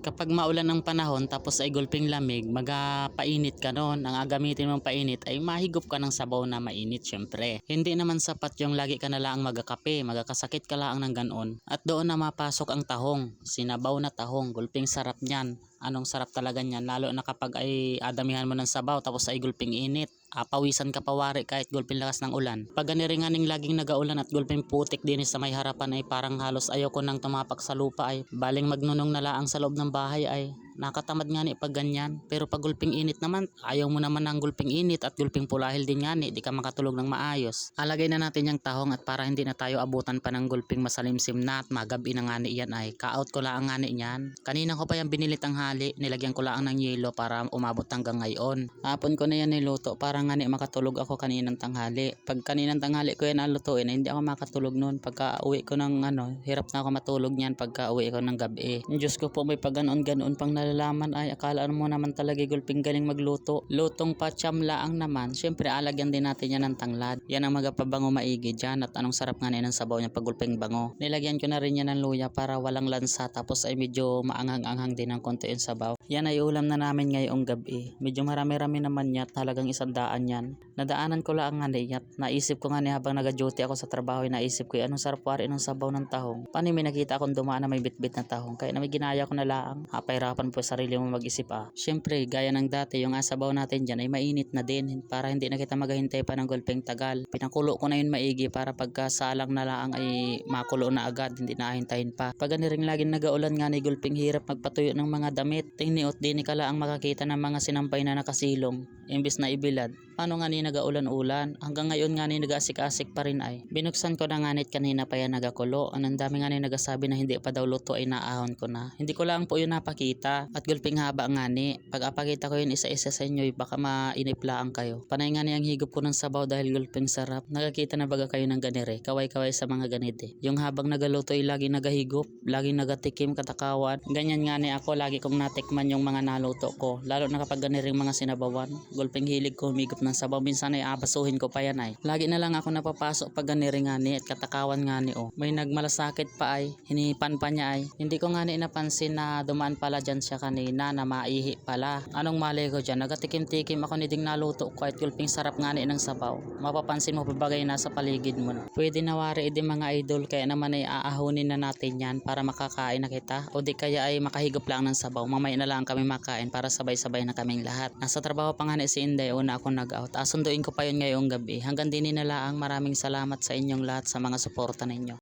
Kapag maulan ang panahon tapos ay gulping lamig, magapainit ka noon. Ang agamitin mong painit ay mahigop ka ng sabaw na mainit syempre. Hindi naman sapat yung lagi ka na lang magakape, magakasakit ka lang ng ganon. At doon na mapasok ang tahong, sinabaw na tahong, gulping sarap niyan. Anong sarap talaga niyan, lalo na kapag ay adamihan mo ng sabaw tapos ay gulping init. Pawisan ka pawari kahit gulping lakas ng ulan. Pag ganiringaning laging nagaulan at gulping putik din sa may harapan ay parang halos ayoko nang tumapak sa lupa ay baling magnunong na laang sa loob ng bahay ay nakatamad nga ni pag ganyan. Pero pag gulping init naman, ayaw mo naman ng gulping init at gulping pulahil din nga ni, di ka makatulog ng maayos. Alagay na natin yung tahong at para hindi na tayo abutan pa ng gulping masalimsim na at magabi na nga ni yan ay ka-out ko lang nga ni yan. Kanina ko pa yan binili tanghali, nilagyan ko lang ng yelo para umabot hanggang ngayon. Hapon ko na yan niluto para nga ni makatulog ako kaninang tanghali. Pag kaninang tanghali ko yan alutuin, hindi ako makatulog noon. Pagka uwi ko ng hirap na ako matulog niyan pagka uwi ko ng gabi. Diyos ko po, may pag ganoon pang nalalaman ay akala mo naman talaga gulping galing magluto. Lutong patyam laang naman. Syempre alagyan din natin yan ng tanglad. Yan ang magapabango maigi dyan at anong sarap nga ng sabaw niya pag gulping bango. Nilagyan ko na rin yan ng luya para walang lansa tapos ay medyo maanghang-anghang din ang konti yung sabaw. Yan ay ulam na namin ngayong gabi. Medyo marami-rami naman yan, halagang 100 yan. Nadaanan ko lang nga niyat. Naisip ko nga ni habang nag-duty ako sa trabaho, naisip ko anong sarap wari ng sabaw ng tahong. Paano may nakita akong dumaan na may bitbit na tahong. Kaya na may ginaya ko na lang. Pahirapan po sarili mo mag-isip Siyempre, gaya ng dati, yung sabaw natin dyan ay mainit na din para hindi na kita maghahintay pa ng gulping tagal. Pinakulo ko na yun maigi para pagkasalang na lang ay makulo na agad, hindi na hintayin pa. Pag ring laging nagaulan nga ni gulping hirap magpatuyo ng mga damit. Tingniot din kala ang makakita ng mga sinampay na nakasilong. Imbis na ibilad. Paano nga ni nagaulan-ulan? Hanggang ngayon nga ni nag-asik-asik pa rin ay. Binuksan ko na nga nit kanina pa yan nagakulo. Ang dami nga ni nagasabi na hindi pa daw luto ay naahon ko na. Hindi ko lang po yun napakita. At gulping haba nga ni. Pag apakita ko yun isa-isa sa inyo, baka mainiplaan kayo. Panay nga ni ang higop ko ng sabaw dahil gulping sarap. Nakakita na baga kayo ng ganire. Kaway-kaway sa mga ganite. Yung habang nagaluto ay lagi nagahigop. Lagi nagatikim katakawan. Ganyan nga ni ako. Lagi kong natikman yung mga naluto ko. Lalo na kapag ganiring mga sinabawan. Gulping hilig ko humigop ng sabaw. Minsan ay abasuhin ko pa yan ay. Lagi na lang ako napapasok pag ganiring nga ni at katakawan nga ni May nagmalasakit pa ay. Hinipan pa niya ay. Hindi ko nga ni napansin na dumaan pala dyan siya kanina na maihi pala. Anong mali ko dyan? Nagatikim-tikim ako ni ding naluto ko at gulping sarap nga ni ng sabaw. Mapapansin mo pabagay nasa paligid mo na. Pwede nawari din mga idol kaya naman ay aahunin na natin yan para makakain na kita o di kaya ay makahigop lang ng sabaw. Mamaya na lang kami makain para sabay-sabay na kaming lahat. Nasa trabaho pa nga ni si Inday, una ako nag-out. Sunduin ko pa yun ngayong gabi. Hanggang din na lang, maraming salamat sa inyong lahat sa mga suporta ninyo.